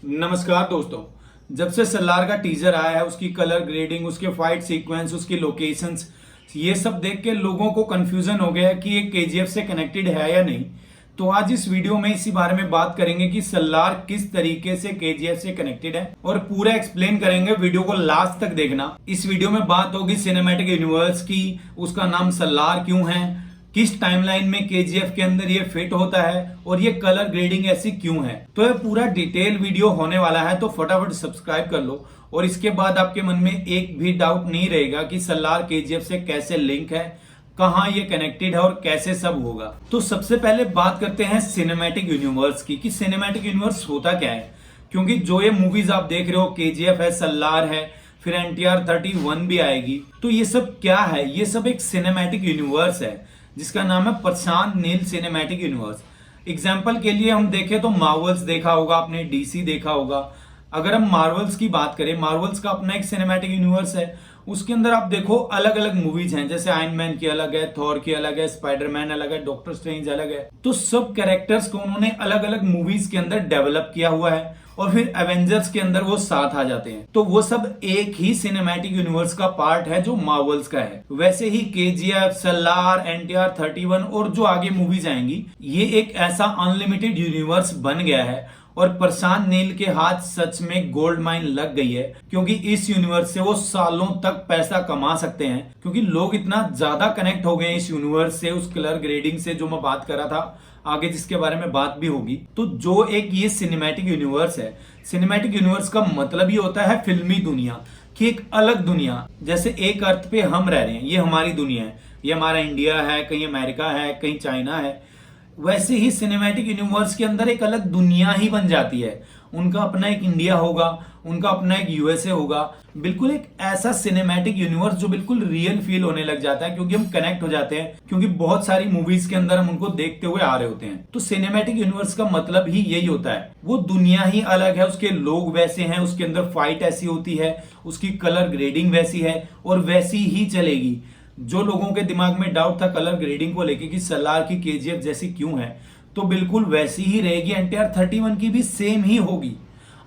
नमस्कार दोस्तों। जब से सलार का टीजर आया है, उसकी कलर ग्रेडिंग, उसके फाइट सीक्वेंस, उसकी लोकेशंस, ये सब देख के लोगों को कंफ्यूजन हो गया कि ये केजीएफ से कनेक्टेड है या नहीं। तो आज इस वीडियो में इसी बारे में बात करेंगे कि सलार किस तरीके से केजीएफ से कनेक्टेड है और पूरा एक्सप्लेन करेंगे। वीडियो को लास्ट तक देखना। इस वीडियो में बात होगी सिनेमैटिक यूनिवर्स की, उसका नाम सलार क्यों है, किस टाइमलाइन में केजीएफ के अंदर ये फिट होता है और ये कलर ग्रेडिंग ऐसी क्यों है। तो ये पूरा डिटेल वीडियो होने वाला है, तो फटाफट सब्सक्राइब कर लो। और इसके बाद आपके मन में एक भी डाउट नहीं रहेगा कि सलार केजीएफ से कैसे लिंक है, कहां ये कनेक्टेड है और कैसे सब होगा। तो सबसे पहले बात करते हैं सिनेमैटिक यूनिवर्स की कि सिनेमैटिक यूनिवर्स होता क्या है। क्योंकि जो ये मूवीज आप देख रहे हो, केजीएफ है, सलार है, फिर NTR 31 भी आएगी, तो ये सब क्या है? ये सब एक सिनेमैटिक यूनिवर्स है जिसका नाम है Prashanth Neel cinematic universe. Example के लिए हम देखें तो मार्वल्स देखा होगा आपने, डीसी देखा होगा। अगर हम मार्वल्स की बात करें, मार्वल्स का अपना एक सिनेमैटिक यूनिवर्स है। उसके अंदर आप देखो अलग अलग मूवीज हैं, जैसे आयरन मैन की अलग है, थॉर की अलग है, स्पाइडरमैन अलग है, डॉक्टर स्ट्रेंज अलग है। तो सब कैरेक्टर्स को उन्होंने अलग अलग मूवीज के अंदर डेवलप किया हुआ है और फिर एवेंजर्स के अंदर वो साथ आ जाते हैं। तो वो सब एक ही सिनेमैटिक यूनिवर्स का पार्ट है जो मार्वल्स का है। वैसे ही केजीएफ, सलार, NTR 31 और जो आगे मूवीज आएंगी, ये एक ऐसा अनलिमिटेड यूनिवर्स बन गया है। और प्रशांत नील के हाथ सच में गोल्ड माइन लग गई है, क्योंकि इस यूनिवर्स से वो सालों तक पैसा कमा सकते हैं। क्योंकि लोग इतना ज्यादा कनेक्ट हो गए इस यूनिवर्स से, उस कलर ग्रेडिंग से जो मैं बात कर रहा था, आगे जिसके बारे में बात भी होगी। तो जो एक ये सिनेमैटिक यूनिवर्स है, सिनेमैटिक यूनिवर्स का मतलब ही होता है फिल्मी दुनिया की एक अलग दुनिया। जैसे एक अर्थ पे हम रह रहे हैं, ये हमारी दुनिया है, ये हमारा इंडिया है, कहीं अमेरिका है, कहीं चाइना है। वैसे ही सिनेमैटिक यूनिवर्स के अंदर एक अलग दुनिया ही बन जाती है। उनका अपना एक इंडिया होगा, उनका अपना एक यूएसए होगा। बिल्कुल एक ऐसा सिनेमैटिक यूनिवर्स जो बिल्कुल रियल फील होने लग जाता है, क्योंकि हम कनेक्ट हो जाते हैं, क्योंकि बहुत सारी मूवीज के अंदर हम उनको देखते हुए आ रहे होते हैं। तो सिनेमैटिक यूनिवर्स का मतलब ही यही होता है। वो दुनिया ही अलग है, उसके लोग वैसे हैं, उसके अंदर फाइट ऐसी होती है, उसकी कलर ग्रेडिंग वैसी है और वैसी ही चलेगी। जो लोगों के दिमाग में डाउट था कलर ग्रेडिंग को लेके कि सलार की केजीएफ जैसी क्यों है, तो बिल्कुल वैसी ही रहेगी। NTR 31 की भी सेम ही होगी।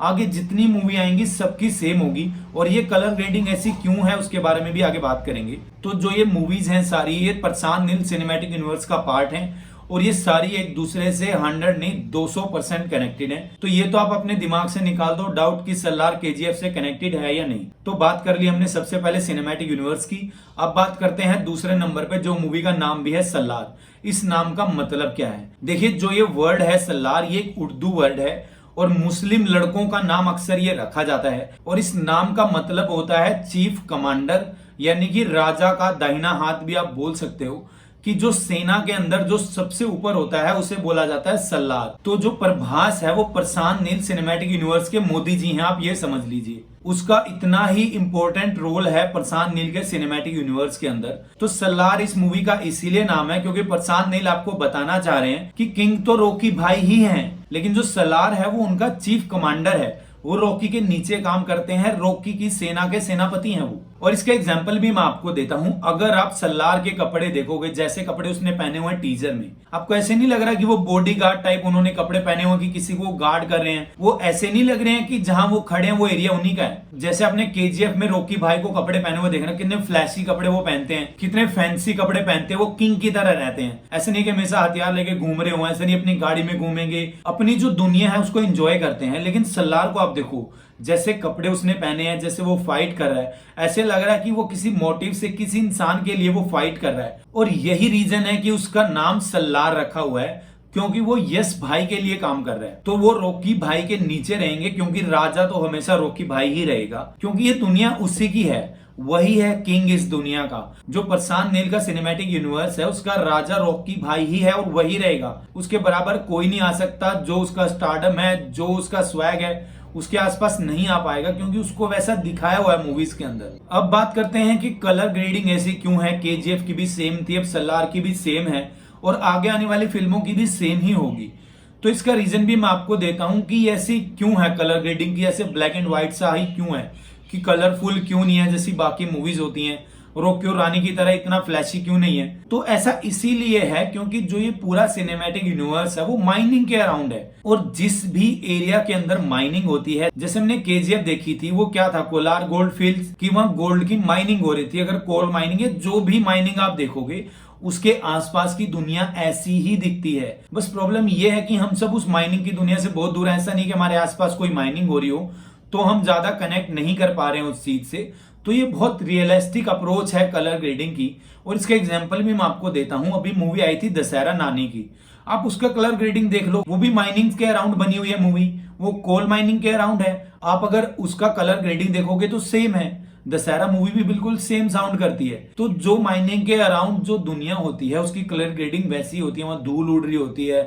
आगे जितनी मूवी आएंगी सबकी सेम होगी। और ये कलर ग्रेडिंग ऐसी क्यों है उसके बारे में भी आगे बात करेंगे। तो जो ये मूवीज हैं सारी, ये प्रशांत नील सिनेमैटिक यूनिवर्स का पार्ट हैं और ये सारी एक दूसरे से 100 नहीं 200% कनेक्टेड है। तो ये तो आप अपने दिमाग से निकाल दो डाउट कि सलार केजीएफ से कनेक्टेड है या नहीं। तो बात कर ली हमने सबसे पहले सिनेमैटिक यूनिवर्स की। अब बात करते हैं दूसरे नंबर पे, जो मूवी का नाम भी है सलार। इस नाम का मतलब क्या है? देखिए, जो ये वर्ड है सलार, ये एक उर्दू वर्ड है और मुस्लिम लड़कों का नाम अक्सर ये रखा जाता है। और इस नाम का मतलब होता है चीफ कमांडर, यानी कि राजा का दाहिना हाथ भी आप बोल सकते हो। कि जो सेना के अंदर जो सबसे ऊपर होता है उसे बोला जाता है सलार। तो जो प्रभास है वो प्रशांत नील सिनेमैटिक यूनिवर्स के मोदी जी हैं, आप ये समझ लीजिए। उसका इतना ही इंपॉर्टेंट रोल है प्रशांत नील के सिनेमैटिक यूनिवर्स के अंदर। तो सलार इस मूवी का इसीलिए नाम है क्योंकि प्रशांत नील आपको बताना चाह रहे हैं कि किंग तो रॉकी भाई ही हैं, लेकिन जो सलार है वो उनका चीफ कमांडर है। वो रॉकी के नीचे काम करते हैं, रॉकी की सेना के सेनापति हैं वो। और इसका एग्जाम्पल भी मैं आपको देता हूं। अगर आप सलार के कपड़े देखोगे, जैसे कपड़े उसने पहने हुए हैं टीजर में, आपको ऐसे नहीं लग रहा कि वो बॉडी गार्ड टाइप उन्होंने कपड़े पहने हुए कि किसी को गार्ड कर रहे हैं। वो ऐसे नहीं लग रहे हैं कि जहां वो खड़े हैं वो एरिया उन्हीं का है। जैसे आपने केजीएफ में रॉकी भाई को कपड़े पहने हुए देखना, कितने फ्लैशी कपड़े वो पहनते हैं, कितने फैंसी कपड़े पहनते हैं, वो किंग की तरह रहते हैं। ऐसे नहीं कि हमेशा हथियार लेके घूम रहे हो, ऐसे नहीं अपनी गाड़ी में घूमेंगे, अपनी जो दुनिया है उसको एंजॉय करते हैं। लेकिन सलार को आप देखो, जैसे कपड़े उसने पहने हैं, जैसे वो फाइट कर रहा है, ऐसे लग रहा है कि वो किसी मोटिव से, किसी इंसान के लिए वो फाइट कर रहा है। और यही रीजन है कि उसका नाम सलार रखा हुआ है, क्योंकि वो यस भाई के लिए काम कर रहा है। तो वो रॉकी भाई के नीचे रहेंगे, क्योंकि राजा तो हमेशा रॉकी भाई ही रहेगा, क्योंकि ये दुनिया उसी की है। वही है किंग इस दुनिया का। जो प्रशांत नील का सिनेमैटिक यूनिवर्स है, उसका राजा रॉकी भाई ही है और वही रहेगा। उसके बराबर कोई नहीं आ सकता। जो उसका स्टारडम है, जो उसका स्वैग है, उसके आसपास नहीं आ पाएगा, क्योंकि उसको वैसा दिखाया हुआ है मूवीज के अंदर। अब बात करते हैं कि कलर ग्रेडिंग ऐसी क्यों है। केजीएफ की भी सेम थी, अब सलार की भी सेम है और आगे आने वाली फिल्मों की भी सेम ही होगी। तो इसका रीजन भी मैं आपको देता हूं कि ऐसी क्यों है कलर ग्रेडिंग की, ऐसे ब्लैक एंड व्हाइट सा ही क्यों है, कि कलरफुल क्यों नहीं है जैसी बाकी मूवीज होती हैं। रॉकी और रानी की तरह इतना फ्लैशी क्यों नहीं है? तो ऐसा इसीलिए है क्योंकि जो ये पूरा सिनेमैटिक यूनिवर्स है वो माइनिंग के अराउंड है, और जिस भी एरिया के अंदर माइनिंग होती है, जैसे हमने केजीएफ देखी थी, वो क्या था, कोलार गोल्ड फील्ड्स की, वहां गोल्ड की माइनिंग हो रही थी। अगर कोल माइनिंग है, जो भी माइनिंग आप देखोगे उसके आसपास की दुनिया ऐसी ही दिखती है। बस प्रॉब्लम यह है कि हम सब उस माइनिंग की दुनिया से बहुत दूर है। ऐसा नहीं कि हमारे आसपास कोई माइनिंग हो रही हो तो हम ज्यादा कनेक्ट नहीं कर पा रहे हैं उस चीज से। तो ये बहुत रियलिस्टिक अप्रोच है कलर ग्रेडिंग की, और इसका एग्जांपल भी मैं आपको देता हूं। अभी मूवी आई थी दशहरा नानी की, आप उसका कलर ग्रेडिंग देख लो, वो भी माइनिंग के अराउंड बनी हुई है मूवी, वो कोल माइनिंग के अराउंड है। आप अगर उसका कलर ग्रेडिंग देखोगे तो सेम है, दशहरा मूवी भी बिल्कुल सेम साउंड करती है। तो जो माइनिंग के अराउंड जो दुनिया होती है उसकी कलर ग्रेडिंग वैसी होती है, वहां धूल उड़ रही होती है,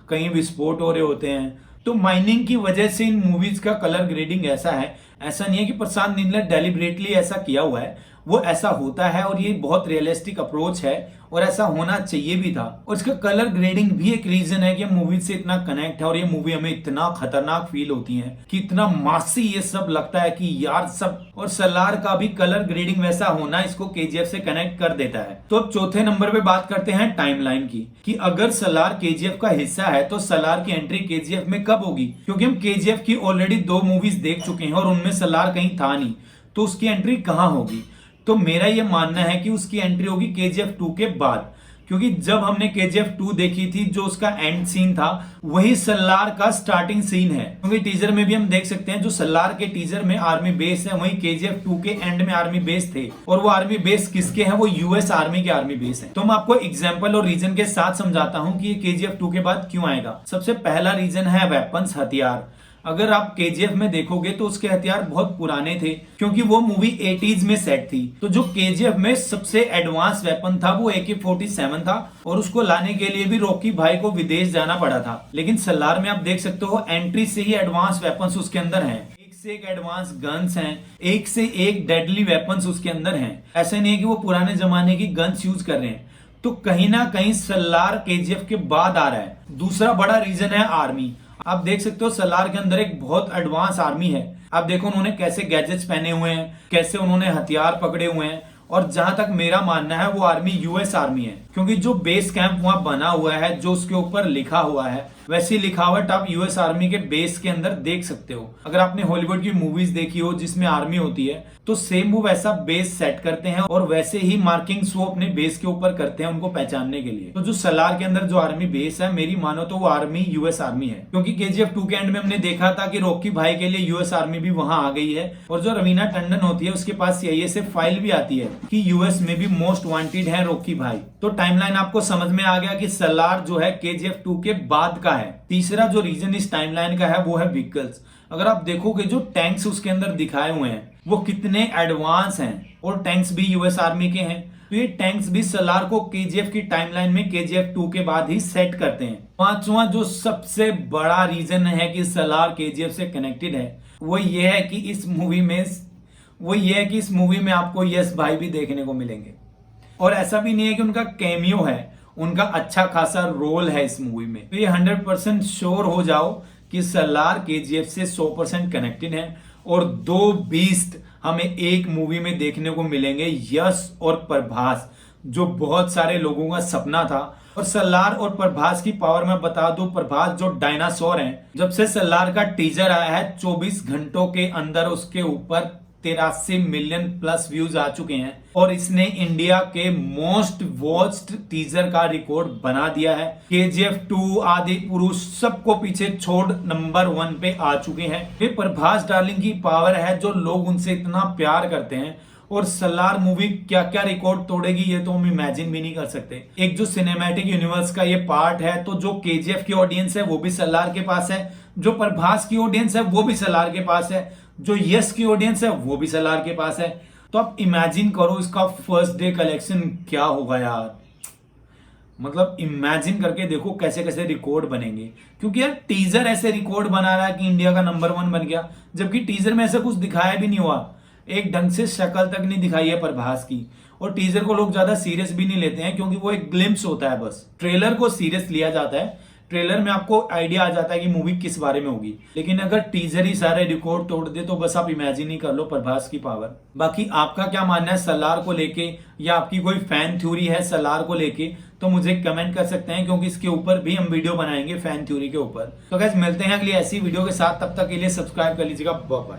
कहीं विस्फोट हो रहे होते हैं। तो माइनिंग की वजह से इन मूवीज का कलर ग्रेडिंग ऐसा है। ऐसा नहीं है कि प्रशांत नील ने डेलिबरेटली ऐसा किया हुआ है, वो ऐसा होता है, और ये बहुत रियलिस्टिक अप्रोच है और ऐसा होना चाहिए भी था। और इसका कलर ग्रेडिंग भी एक रीजन है कि मूवी से इतना कनेक्ट है, और ये मूवी हमें इतना खतरनाक फील होती है कि इतना मासी ये सब लगता है कि यार सब। और सलार का भी कलर ग्रेडिंग वैसा होना इसको केजीएफ से कनेक्ट कर देता है। तो अब चौथे नंबर पे बात करते हैं टाइमलाइन की, कि अगर सलार केजीएफ का हिस्सा है तो सलार की एंट्री केजीएफ में कब होगी? क्योंकि हम केजीएफ की ऑलरेडी 2 मूवीज देख चुके हैं और उनमें सलार कहीं था नहीं, तो उसकी एंट्री कहां होगी? तो मेरा यह मानना है कि उसकी एंट्री होगी केजीएफ 2 के बाद, क्योंकि जब हमने केजीएफ 2 देखी थी, जो उसका एंड सीन था वही सलार का स्टार्टिंग सीन है। क्योंकि टीजर में भी हम देख सकते हैं, जो सलार के टीजर में आर्मी बेस है, वही केजीएफ 2 के एंड में आर्मी बेस थे। और वो आर्मी बेस किसके हैं? वो यूएस आर्मी के आर्मी बेस है। तो मैं आपको एग्जाम्पल और रीजन के साथ समझाता हूं कि ये केजीएफ 2 के बाद क्यों आएगा। सबसे पहला रीजन है वेपन्स, हथियार। अगर आप केजीएफ में देखोगे तो उसके हथियार बहुत पुराने थे, क्योंकि वो मूवी 80s में सेट थी। तो जो केजीएफ में सबसे एडवांस वेपन था वो AK-47 था, और उसको लाने के लिए भी रॉकी भाई को विदेश जाना पड़ा था। लेकिन सलार में आप देख सकते हो एंट्री से ही एडवांस वेपन्स उसके अंदर हैं, एक से एक एडवांस गन्स हैं, एक से एक डेडली वेपन्स उसके अंदर हैं। ऐसे नहीं है कि वो पुराने जमाने की गन्स यूज कर रहे हैं। तो कहीं ना कहीं सलार केजीएफ के बाद आ रहा है। दूसरा बड़ा रीजन है आर्मी। आप देख सकते हो सलार के अंदर एक बहुत एडवांस आर्मी है। आप देखो उन्होंने कैसे गैजेट्स पहने हुए हैं, कैसे उन्होंने हथियार पकड़े हुए हैं, और जहां तक मेरा मानना है वो आर्मी यूएस आर्मी है, क्योंकि जो बेस कैंप वहां बना हुआ है, जो उसके ऊपर लिखा हुआ है, वैसी लिखावट आप यूएस आर्मी के बेस के अंदर देख सकते हो। अगर आपने हॉलीवुड की मूवीज देखी हो जिसमें आर्मी होती है, तो सेम वो वैसा बेस सेट करते हैं और वैसे ही मार्किंग्स वो अपने बेस के ऊपर करते हैं उनको पहचानने के लिए। तो जो सलार के अंदर जो आर्मी बेस है, मेरी मानो तो वो आर्मी यूएस आर्मी है, क्योंकि केजीएफ 2 के एंड में हमने देखा था कि रॉकी भाई के लिए यूएस आर्मी भी वहां आ गई है, और जो रवीना टंडन होती है उसके पास सीआईए से फाइल भी आती है कि यूएस में भी मोस्ट वांटेड है रॉकी भाई। तो टाइमलाइन आपको समझ में आ गया कि सलार जो है केजीएफ 2 के बाद का है। तीसरा जो रीजन इस टाइमलाइन का है वो है व्हीकल्स। अगर आप देखोगे जो टैंक्स उसके अंदर दिखाए हुए हैं वो कितने एडवांस हैं, और टैंक्स भी यूएस आर्मी के हैं। तो ये टैंक्स भी सलार को केजीएफ की टाइमलाइन में केजीएफ 2 के बाद ही सेट करते हैं। पांचवा जो सबसे बड़ा रीजन है कि सलार केजीएफ से कनेक्टेड है वो ये है कि इस मूवी में आपको यस भाई भी देखने को मिलेंगे। और ऐसा भी नहीं है कि उनका कैमियो है, उनका अच्छा खासा रोल है इस मूवी में। तो ये 100% श्योर हो जाओ कि सलार केजीएफ से 100% कनेक्टेड है, और 2 बीस्ट हमें एक मूवी में देखने को मिलेंगे, यश और प्रभास, जो बहुत सारे लोगों का सपना था। और सलार और प्रभास की पावर मैं बता दूं, प्रभास जो डायनासोर हैं, जब से सलार का टीजर आया है 24 घंटों के अंदर उसके ऊपर 83 मिलियन प्लस व्यूज आ चुके हैं, और इसने इंडिया के मोस्ट वॉच्ड टीजर का रिकॉर्ड बना दिया है। केजीएफ 2, आदि पुरुष सबको पीछे छोड़ नंबर 1 पे आ चुके हैं। ये प्रभास डार्लिंग की पावर है, जो लोग उनसे इतना प्यार करते हैं। और सलार मूवी क्या क्या रिकॉर्ड तोड़ेगी ये तो हम इमेजिन भी नहीं कर सकते। एक जो सिनेमैटिक यूनिवर्स का ये पार्ट है, तो जो केजीएफ की ऑडियंस है वो भी सलार के पास है, जो प्रभास की ऑडियंस है वो भी सलार के पास है, जो यस की ऑडियंस है वो भी सलार के पास है। तो आप इमेजिन करो इसका फर्स्ट डे कलेक्शन क्या होगा यार। मतलब इमेजिन करके देखो कैसे कैसे रिकॉर्ड बनेंगे, क्योंकि यार टीजर ऐसे रिकॉर्ड बना रहा है कि इंडिया का नंबर 1 बन गया, जबकि टीजर में ऐसा कुछ दिखाया भी नहीं हुआ। एक ढंग से शक्ल तक नहीं दिखाई है प्रभास की, और टीजर को लोग ज्यादा सीरियस भी नहीं लेते हैं, क्योंकि वो एक ग्लिम्स होता है बस। ट्रेलर को सीरियस लिया जाता है, ट्रेलर में आपको आइडिया आ जाता है कि मूवी किस बारे में होगी। लेकिन अगर टीजर ही सारे रिकॉर्ड तोड़ दे तो बस आप इमेजिन ही कर लो प्रभास की पावर। बाकी आपका क्या मानना है सलार को लेके, या आपकी कोई फैन थ्योरी है सलार को लेके, तो मुझे कमेंट कर सकते हैं, क्योंकि इसके ऊपर भी हम वीडियो बनाएंगे फैन थ्योरी के ऊपर। तो गाइस मिलते हैं अगली ऐसी वीडियो के साथ, तब तक के लिए सब्सक्राइब कर लीजिएगा। Bye bye.